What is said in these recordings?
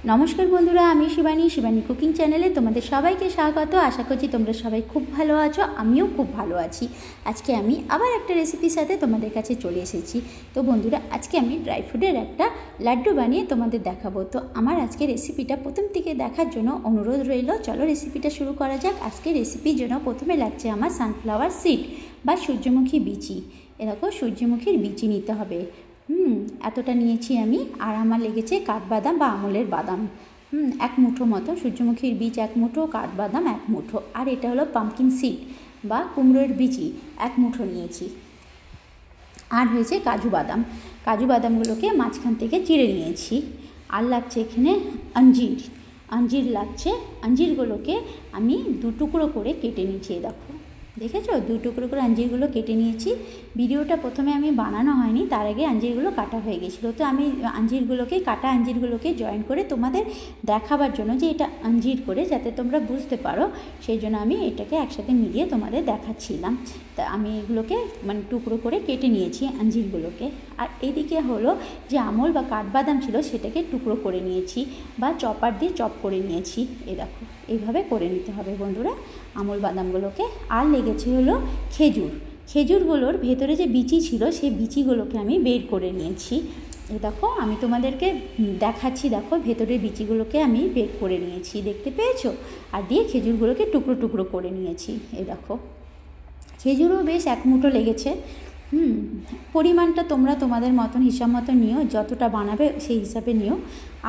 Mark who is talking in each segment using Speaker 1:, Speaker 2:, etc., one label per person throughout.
Speaker 1: নমস্কার বন্ধুরা, আমি শিবানী কুকিং চ্যানেলে তোমাদের সবাইকে স্বাগত। আশা করছি তোমরা সবাই খুব ভালো আছো, আমিও খুব ভালো আছি। আজকে আমি আবার একটা রেসিপির সাথে তোমাদের কাছে চলে এসেছি। তো বন্ধুরা, আজকে আমি ড্রাই ফ্রুটের একটা লাড্ডু বানিয়ে তোমাদের দেখাবো। তো আমার আজকে রেসিপিটা প্রথম থেকে দেখার জন্য অনুরোধ রইল। চলো রেসিপিটা শুরু করা যাক। আজকে রেসিপির জন্য প্রথমে লাগছে আমার সানফ্লাওয়ার সিড বা সূর্যমুখী বিচি। এরকম সূর্যমুখীর বিচি নিতে হবে। এতটা নিয়েছি আমি। আর আমার লেগেছে কাঠবাদাম বা আমলের বাদাম, এক মুঠো মতো। সূর্যমুখীর বীজ এক মুঠো, কাঠবাদাম এক মুঠো, আর এটা হলো পাম্পকিন সিড বা কুমড়োর বিচি এক মুঠো নিয়েছি। আর হয়েছে কাজু বাদামগুলোকে মাঝখান থেকে চিড়ে নিয়েছি। আর লাগছে এখানে আঞ্জির লাগছে। আঞ্জিরগুলোকে আমি দু টুকরো করে কেটে নিয়েছি। দেখো, দেখেছো, দু টুকরো করে আঞ্জিরগুলো কেটে নিয়েছি। ভিডিওটা প্রথমে আমি বানানো হয়নি, তার আগে আঞ্জিরগুলো কাটা হয়ে গেছিলো। তো আমি কাটা আঞ্জিরগুলোকে জয়েন করে তোমাদের দেখাবার জন্য যে এটা আঞ্জির করে, যাতে তোমরা বুঝতে পারো, সেই জন্য আমি এটাকে একসাথে মিলিয়ে তোমাদের দেখাচ্ছিলাম। তা আমি এগুলোকে টুকরো করে কেটে নিয়েছি আঞ্জিরগুলোকে। আর এদিকে হলো যে আমল বা কাঠবাদাম ছিল, সেটাকে টুকরো করে নিয়েছি বা চপার দিয়ে চপ করে নিয়েছি। দেখো, এইভাবে করে নিতে হবে বন্ধুরা আমল বাদামগুলোকে। আর লেগেছে হলো খেজুরগুলোর ভেতরে যে বিচি ছিল, সেই বিচিগুলোকে আমি বের করে নিয়েছি। দেখো, আমি তোমাদেরকে দেখাচ্ছি। দেখো, ভেতরের বিচিগুলোকে আমি বের করে নিয়েছি, দেখতে পেয়েছো? আর দিয়ে খেজুরগুলোকে টুকরো টুকরো করে নিয়েছি। দেখো, খেজুরও বেশ এক মুঠো লেগেছে। পরিমাণটা তোমরা তোমাদের মতন হিসাব মতো নিও, যতটা বানাবে সেই হিসাবে নিও।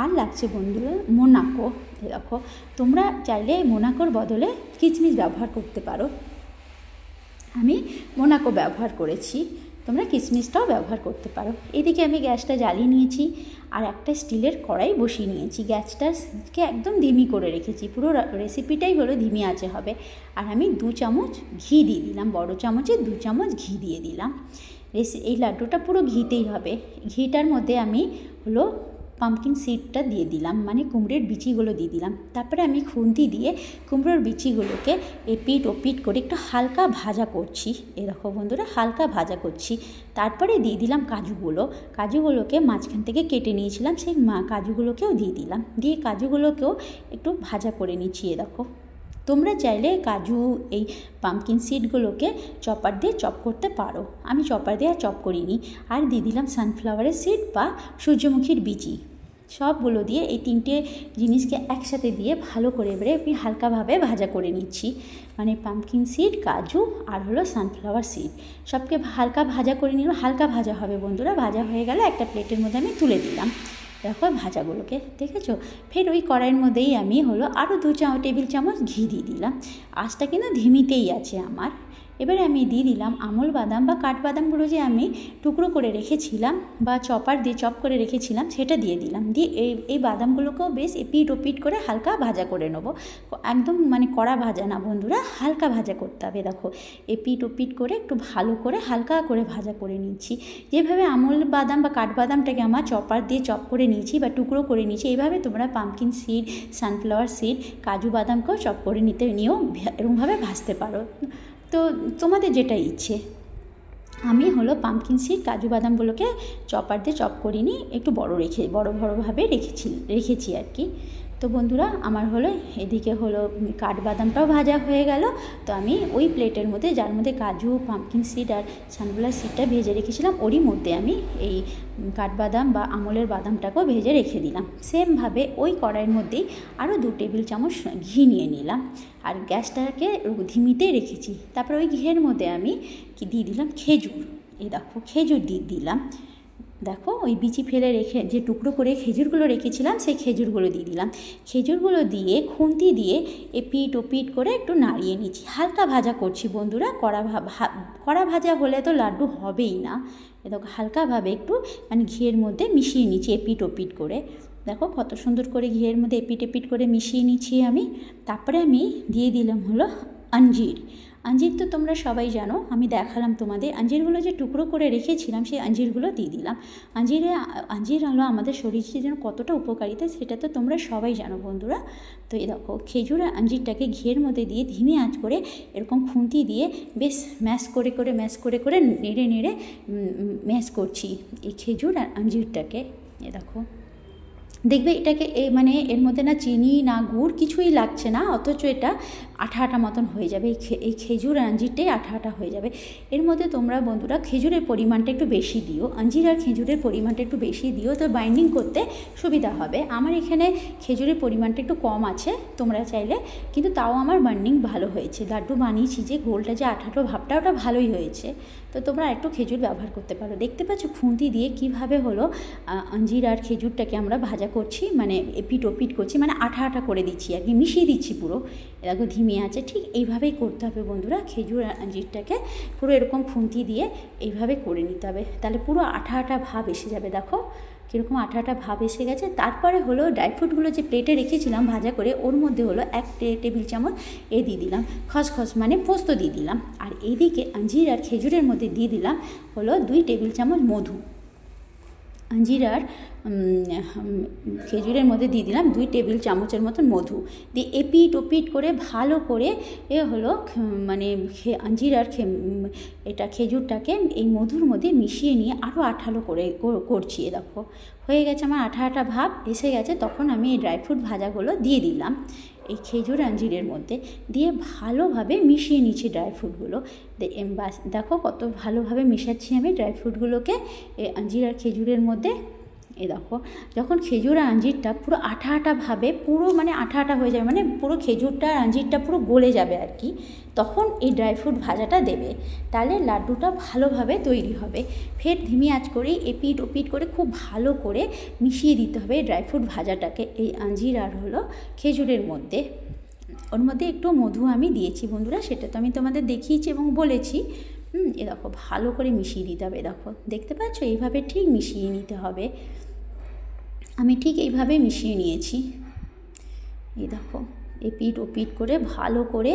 Speaker 1: আর লাগছে বন্ধুরা মোনাকো। দেখো, তোমরা চাইলে মোনাকোর বদলে কিশমিশ ব্যবহার করতে পারো। আমি মোনাকো ব্যবহার করেছি, তোমরা কিশমিশটাও ব্যবহার করতে পারো। এদিকে আমি গ্যাসটা জ্বালিয়ে নিয়েছি আর একটা স্টিলের কড়াই বসিয়ে নিয়েছি। গ্যাসটাকে একদম ধিমি করে রেখেছি। পুরো রেসিপিটাই হলো ধিমি আঁচে হবে। আর আমি 2 চামচ ঘি দিয়ে দিলাম, বড় চামচে 2 চামচ ঘি দিয়ে দিলাম। এই লাড্ডুটা পুরো ঘিতেই হবে। ঘিটার মধ্যে আমি হলো পাম্পকিন সিডটা দিয়ে দিলাম, মানে কুমড়োর বিচিগুলো দিয়ে দিলাম। তারপরে আমি খুন্তি দিয়ে কুমড়োর বিচিগুলোকে এপিট ওপিট করে একটু হালকা ভাজা করছি। এরকম বন্ধুরা, হালকা ভাজা করছি। তারপরে দিয়ে দিলাম কাজুগুলোকে মাঝখান থেকে কেটে নিয়েছিলাম, সেই কাজুগুলোকেও দিয়ে দিলাম। দিয়ে কাজুগুলোকেও একটু ভাজা করে নিচ্ছি। দেখো, তোমরা চাইলে এই পাম্পকিন সিডগুলোকে চপার দিয়ে চপ করতে পারো। আমি চপার দিয়ে আর চপ করিনি। আর দিয়ে দিলাম সানফ্লাওয়ারের সিড বা সূর্যমুখীর বিচি। সবগুলো দিয়ে এই 3টে জিনিসকে একসাথে দিয়ে ভালো করে এবারে আমি হালকাভাবে ভাজা করে নিচ্ছি। মানে পাম্পকিন সিড, কাজু আর হলো সানফ্লাওয়ার সিড, সবকে হালকা ভাজা করে নিলাম। হালকা ভাজা হবে বন্ধুরা। ভাজা হয়ে গেলে একটা প্লেটের মধ্যে আমি তুলে দিলাম। দেখো, ভাজাগুলোকে দেখেছো। ফের ওই কড়াইয়ের মধ্যেই আমি হলো আরও 2 টেবিল চামচ ঘি দিয়ে দিলাম। আঁচটা কিন্তু ধিমিতেই আছে আমার। এবারে আমি দিয়ে দিলাম আমল বাদাম বা কাঠবাদামগুলো যে আমি টুকরো করে রেখেছিলাম বা চপার দিয়ে চপ করে রেখেছিলাম, সেটা দিয়ে দিলাম। দিয়ে এই বাদামগুলোকেও বেশ এপিট ওপিট করে হালকা ভাজা করে নেবো। একদম কড়া ভাজা না বন্ধুরা, হালকা ভাজা করতে হবে। দেখো, এপিট ওপিট করে একটু ভালো করে হালকা করে ভাজা করে নিচ্ছি। যেভাবে আমল বাদাম বা কাঠবাদামটাকে আমার চপার দিয়ে চপ করে নিয়েছি বা টুকরো করে নিয়েছি, এইভাবে তোমরা পাম্পকিন সিড, সানফ্লাওয়ার সিড, কাজু বাদামকেও চপ করে নিয়েও এরকমভাবে ভাজতে পারো। তো তোমাদের যেটা ইচ্ছে। আমি হলো পাম্পকিন সিড, কাজু বাদামগুলোকে চপার দিয়ে চপ করিনি, একটু বড়োভাবে রেখেছি আর কি। তো বন্ধুরা, আমার হলো এদিকে হলো কাঠবাদামটাও ভাজা হয়ে গেল। তো আমি ওই প্লেটের মধ্যে, যার মধ্যে কাজু, পাম্পকিন সিড আর সানফ্লাওয়ার সিডটা ভেজে রেখেছিলাম, ওরই মধ্যে আমি এই কাঠবাদাম বা আমলের বাদামটাকেও ভেজে রেখে দিলাম। সেমভাবে ওই কড়াইয়ের মধ্যেই আরও 2 টেবিল চামচ ঘি নিয়ে নিলাম। আর গ্যাসটাকে ধিমিতেই রেখেছি। তারপরে ওই ঘিয়ের মধ্যে আমি দিয়ে দিলাম খেজুর। দেখো, খেজুর দিয়ে দিলাম। দেখো, ওই বিচি ফেলে রেখে যে টুকরো করে খেজুরগুলো রেখেছিলাম, সেই খেজুরগুলো দিয়ে দিলাম। খেজুরগুলো দিয়ে খুন্তি দিয়ে এপিট ওপিট করে একটু নাড়িয়ে নিচ্ছি। হালকা ভাজা করছি বন্ধুরা। কড়া ভাজা হলে তো লাড্ডু হবেই না। দেখো, হালকাভাবে একটু ঘিয়ের মধ্যে মিশিয়ে নিচ্ছি এপিট ওপিট করে। দেখো, কত সুন্দর করে ঘিয়ের মধ্যে এপিট এপিট করে মিশিয়ে নিচ্ছি আমি। তারপরে আমি দিয়ে দিলাম হলো আঞ্জির তো তোমরা সবাই জানো, আমি দেখালাম তোমাদের। আঞ্জিরগুলো যে টুকরো করে রেখেছিলাম, সেই আঞ্জিরগুলো দিয়ে দিলাম। আঞ্জির হলো আমাদের শরীরের জন্য কতটা উপকারিতা, সেটা তো তোমরা সবাই জানো বন্ধুরা। তো দেখো, খেজুর আর আঞ্জিরটাকে ঘিয়ের মধ্যে দিয়ে ধিমে আঁচ করে এরকম খুন্তি দিয়ে বেশ ম্যাশ করে নেড়ে ম্যাশ করছি এই খেজুর আর আঞ্জিরটাকে। দেখো, দেখবে এটাকে মানে এর মধ্যে না চিনি না গুড় কিছুই লাগছে না, অথচ এটা আঠা আঠা মতন হয়ে যাবে। এই খেজুর আঞ্জিরটাই আঠা আঠা হয়ে যাবে। এর মধ্যে তোমরা বন্ধুরা খেজুরের পরিমাণটা একটু বেশি দিও, আঞ্জির আর খেজুরের পরিমাণটা একটু বেশি দিও, তো বাইন্ডিং করতে সুবিধা হবে। আমার এখানে খেজুরের পরিমাণটা একটু কম আছে, তোমরা চাইলে কিন্তু তাও আমার বাইন্ডিং ভালো হয়েছে। লাড্ডু বানিয়েছি যে গোলটা যে আঠাটো ভাবটা ওটা ভালোই হয়েছে, তো তোমরা একটু খেজুর ব্যবহার করতে পারো। দেখতে পাচ্ছ খুন্তি দিয়ে কিভাবে হলো আঞ্জির আর খেজুরটাকে আমরা ভাজা করছি, মানে এপিট ওপিট করছি, মানে আঠা আঠা করে দিচ্ছি আর কি, মিশিয়ে দিচ্ছি পুরো। এরকম ধিমে আছে, ঠিক এইভাবেই করতে হবে বন্ধুরা। খেজুর আঞ্জিরটাকে পুরো এরকম খুন্তি দিয়ে এইভাবে করে নিতে হবে, তাহলে পুরো আঠা আঠা ভাব এসে যাবে। দেখো কীরকম আঠা আঠা ভাব এসে গেছে। তারপরে হলো ড্রাই ফ্রুটগুলো যে প্লেটে রেখেছিলাম ভাজা করে, ওর মধ্যে হলো 1 টেবিল চামচ দিয়ে দিলাম খসখস, মানে পোস্ত দিয়ে দিলাম। আর এইদিকে আঞ্জির আর খেজুরের মধ্যে দিয়ে দিলাম হলো 2 টেবিল চামচ মধু। আঞ্জির আর খেজুরের মধ্যে দিয়ে দিলাম 2 টেবিল চামচের মতন মধু দিয়ে এপিট ওপিট করে ভালো করে হলো মানে আঞ্জির আর এটা খেজুরটাকে এই মধুর মধ্যে মিশিয়ে নিয়ে আরও আঠালো করে করছি। দেখো হয়ে গেছে আমার আঠা আঠা ভাব এসে গেছে। তখন আমি এই ড্রাই ফ্রুট ভাজাগুলো দিয়ে দিলাম এই খেজুর আঞ্জিরের মধ্যে, দিয়ে ভালোভাবে মিশিয়ে নিচ্ছি ড্রাই ফ্রুটগুলো। দেখো কত ভালোভাবে মেশাচ্ছি আমি ড্রাই ফ্রুটগুলোকে এই আঞ্জির আর খেজুরের মধ্যে। দেখো যখন খেজুর আর আঞ্জিরটা পুরো আঠা আঠা ভাবে পুরো মানে আঠা আঠা হয়ে যাবে, মানে পুরো খেজুরটা আর আঞ্জিরটা পুরো গলে যাবে আর কি, তখন এই ড্রাই ফ্রুট ভাজাটা দেবে, তাহলে লাড্ডুটা ভালোভাবে তৈরি হবে। ফের ধিমি আঁচ করে এপিট ওপিট করে খুব ভালো করে মিশিয়ে দিতে হবে ড্রাই ফ্রুট ভাজাটাকে এই আঞ্জির আর হলো খেজুরের মধ্যে। ওর মধ্যে একটু মধু আমি দিয়েছি বন্ধুরা, সেটা তো আমি তোমাদের দেখিয়েছি এবং বলেছি। দেখো ভালো করে মিশিয়ে দিতে হবে। দেখো দেখতে পাচ্ছ এইভাবে ঠিক মিশিয়ে নিতে হবে। আমি ঠিক এইভাবে মিশিয়ে নিয়েছি। দেখো এপিট ওপিট করে ভালো করে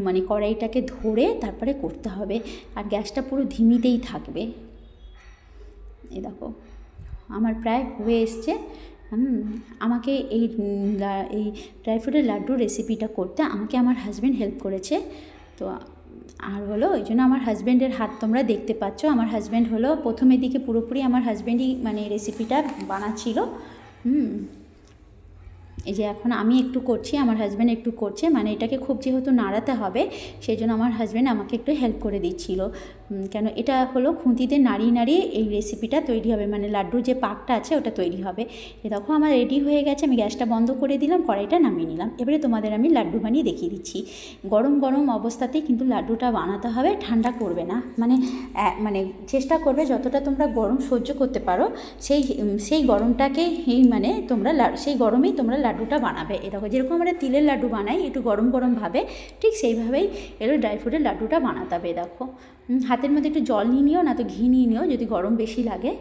Speaker 1: মানে কড়াইটাকে ধরে তারপরে করতে হবে, আর গ্যাসটা পুরো ধিমিতেই থাকবে। দেখো আমার প্রায় হয়ে এসছে। আমাকে এই ড্রাই ফ্রুটের লাড্ডুর রেসিপিটা করতে আমাকে আমার হাজব্যান্ড হেল্প করেছে। তো আর হলো ওই জন্য আমার হাজব্যান্ডের হাত তোমরা দেখতে পাচ্ছ। আমার হাজব্যান্ড হলো প্রথমের দিকে পুরোপুরি আমার হাজব্যান্ডই মানে রেসিপিটা বানাচ্ছিল। এই যে এখন আমি একটু করছি, আমার হাজব্যান্ড একটু করছে, মানে এটাকে খুব যেহেতু নাড়াতে হবে সেই জন্য আমার হাজব্যান্ড আমাকে একটু হেল্প করে দিচ্ছিল। কেন এটা হলো খুন্তিতে নাড়িয়ে নাড়িয়ে এই রেসিপিটা তৈরি হবে, মানে লাড্ডুর যে পাকটা আছে ওটা তৈরি হবে। দেখো আমার রেডি হয়ে গেছে, আমি গ্যাসটা বন্ধ করে দিলাম, কড়াইটা নামিয়ে নিলাম। এবারে তোমাদের আমি লাড্ডু বানিয়ে দেখিয়ে দিচ্ছি। গরম গরম অবস্থাতেই কিন্তু লাড্ডুটা বানাতে হবে, ঠান্ডা করবে না, মানে চেষ্টা করবে যতটা তোমরা গরম সহ্য করতে পারো সেই গরমটাকেই মানে তোমরা সেই গরমেই তোমরা লাড্ডুটা বানাবে। এরকম যেরকম আমরা তিলের লাড্ডু বানাই একটু গরম গরমভাবে, ঠিক সেইভাবেই এগুলো ড্রাই ফ্রুটের লাড্ডুটা বানাতে হবে। দেখো হাতের মধ্যে একটু জল নিয়ে নিও, না তো ঘি নিয়ে নিও যদি গরম বেশি লাগে।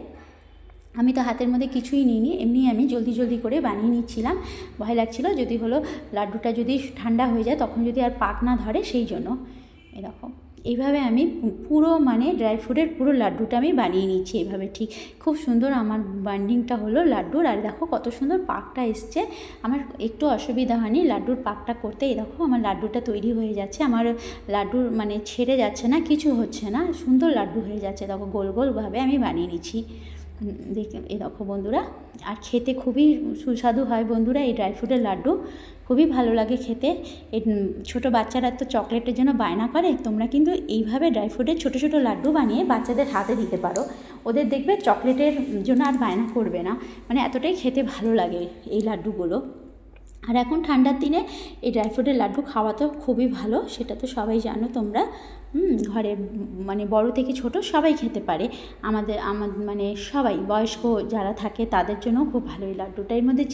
Speaker 1: আমি তো হাতের মধ্যে কিছুই নিইনি, এমনি আমি জলদি জলদি করে বানিয়ে নিচ্ছিলাম, ভয় লাগছিল যদি হলো লাড্ডুটা যদি ঠান্ডা হয়ে যায় তখন যদি আর পাক না ধরে, সেই জন্য। এরকম এইভাবে আমি পুরো মানে ড্রাই ফ্রুটের পুরো লাড্ডুটা আমি বানিয়ে নিচ্ছি এইভাবে। ঠিক খুব সুন্দর আমার বাইন্ডিংটা হলো লাড্ডুর। আর দেখো কত সুন্দর পাকটা এসছে, আমার একটু অসুবিধা হয়নি লাড্ডুর পাকটা করতে। এই দেখো আমার লাড্ডুটা তৈরি হয়ে যাচ্ছে, আমার লাড্ডুর মানে ছেড়ে যাচ্ছে না, কিছু হচ্ছে না, সুন্দর লাড্ডু হয়ে যাচ্ছে। দেখো গোল গোলভাবে আমি বানিয়ে নিচ্ছি। এই দেখো বন্ধুরা, আর খেতে খুবই সুস্বাদু হয় বন্ধুরা এই ড্রাই ফ্রুটের লাড্ডু, খুবই ভালো লাগে খেতে। এই ছোটো বাচ্চারা তো চকলেটের জন্য বায়না করে, তোমরা কিন্তু এইভাবে ড্রাই ফ্রুটের ছোটো ছোটো লাড্ডু বানিয়ে বাচ্চাদের হাতে দিতে পারো, ওদের দেখবে চকলেটের জন্য আর বায়না করবে না, মানে এতটাই খেতে ভালো লাগে এই লাড্ডুগুলো। আর এখন ঠান্ডার দিনে এই ড্রাই ফ্রুটের লাড্ডু খাওয়া তো খুবই ভালো, সেটা তো সবাই জানো তোমরা। ঘরে মানে বড় থেকে ছোট সবাই খেতে পারে, আমার মানে সবাই বয়স্ক যারা থাকে তাদের জন্যও খুব ভালো এই লাড্ডুটা। এর মধ্যে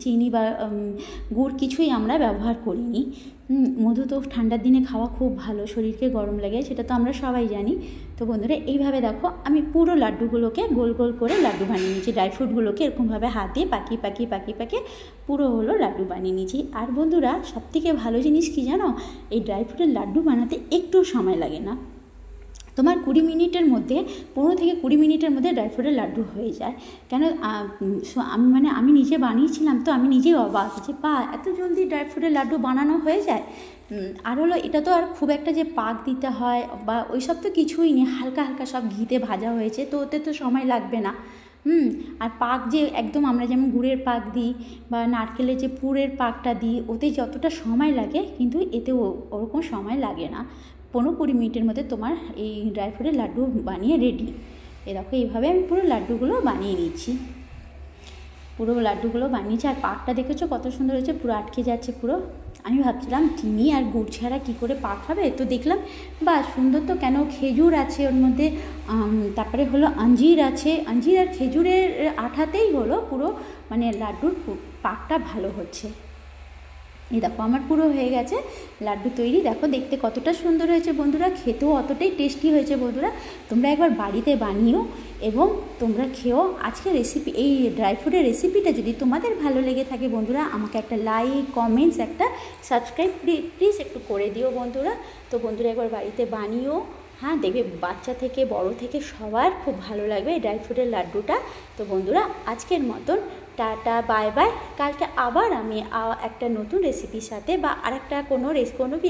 Speaker 1: চিনি বা গুড় কিছুই আমরা ব্যবহার করিনি। মধু তো ঠান্ডার দিনে খাওয়া খুব ভালো, শরীরকে গরম লাগে, সেটা তো আমরা সবাই জানি। তো বন্ধুরা এইভাবে দেখো আমি পুরো লাড্ডুগুলোকে গোল গোল করে লাড্ডু বানিয়ে নিয়েছি, ড্রাই ফ্রুটগুলোকে এরকমভাবে হাত দিয়ে পাকিয়ে পুরো হলো লাড্ডু বানিয়ে নিয়েছি। আর বন্ধুরা সবথেকে ভালো জিনিস কি জানো, এই ড্রাই ফ্রুটের লাড্ডু বানাতে একটু সময় লাগে না, তোমার 20 মিনিটের মধ্যে 15 থেকে 20 মিনিটের মধ্যে ড্রাই ফ্রুটের লাড্ডু হয়ে যায়। কেন আমি নিজে বানিয়েছিলাম, তো আমি নিজেই অবাক যে এত জলদি ড্রাই ফ্রুটের লাড্ডু বানানো হয়ে যায়। আর হলো এটা তো আর খুব একটা যে পাক দিতে হয় বা ওই সব তো কিছুই নেই, হালকা হালকা সব ঘিতে ভাজা হয়েছে, তো ওতে তো সময় লাগবে না। আর পাক যে একদম আমরা যেমন গুড়ের পাক দিই বা নারকেলের যে পুরের পাকটা দিই, ওতে যতটা সময় লাগে কিন্তু এতে ওরকম সময় লাগে না। 15-20 মিনিটের মধ্যে তোমার এই ড্রাই ফ্রুটের লাড্ডু বানিয়ে রেডি। এরকম এইভাবে আমি পুরো লাড্ডুগুলো বানিয়ে নিচ্ছি, পুরো লাড্ডুগুলো বানিয়েছি। আর পাকটা দেখেছো কত সুন্দর হয়েছে, পুরো আটকে যাচ্ছে পুরো। আমি ভাবছিলাম চিনি আর গুড় ছাড়া কী করে পাক হবে, তো দেখলাম বা সুন্দর তো, কেন খেজুর আছে ওর মধ্যে, তারপরে হলো আঞ্জির আছে, আঞ্জির আর খেজুরের আঠাতেই হলো পুরো মানে লাড্ডুর পাকটা ভালো হচ্ছে। এই দেখো আমার পুরো হয়ে গেছে লাড্ডু তৈরি। দেখো দেখতে কতটা সুন্দর হয়েছে বন্ধুরা, খেতেও অতটাই টেস্টি হয়েছে বন্ধুরা। তোমরা একবার বাড়িতে বানিও এবং তোমরা খেও। আজকে রেসিপি, এই ড্রাই ফ্রুটের রেসিপিটা যদি তোমাদের ভালো লেগে থাকে বন্ধুরা, আমাকে একটা লাইক, কমেন্টস, একটা সাবস্ক্রাইব প্লিজ একটু করে দিও বন্ধুরা। তো বন্ধুরা একবার বাড়িতে বানিও, হ্যাঁ দেখবে বাচ্চা থেকে বড় থেকে সবার খুব ভালো লাগবে এই ড্রাই ফ্রুটের লাড্ডুটা। তো বন্ধুরা আজকের মতন টাটা, বাই বাই। কালকে আবার আমি একটা নতুন রেসিপির সাথে বা আরেকটা কোনো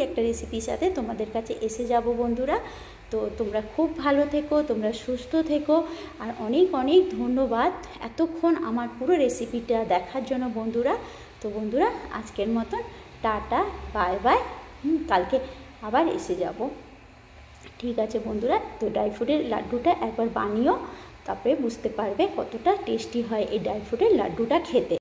Speaker 1: একটা রেসিপির সাথে তোমাদের কাছে এসে যাব বন্ধুরা। তো তোমরা খুব ভালো থেকো, তোমরা সুস্থ থেকো, আর অনেক অনেক ধন্যবাদ এতক্ষণ আমার পুরো রেসিপিটা দেখার জন্য বন্ধুরা। তো বন্ধুরা আজকের মতন টাটা, বাই বাই। কালকে আবার এসে যাব, ঠিক আছে বন্ধুরা। তো ড্রাই ফ্রুটের লাড্ডুটা একবার বানিও, তারপরে বুঝতে পারবে কতটা টেস্টি হয় এই ড্রাই ফ্রুটের লাড্ডুটা খেতে।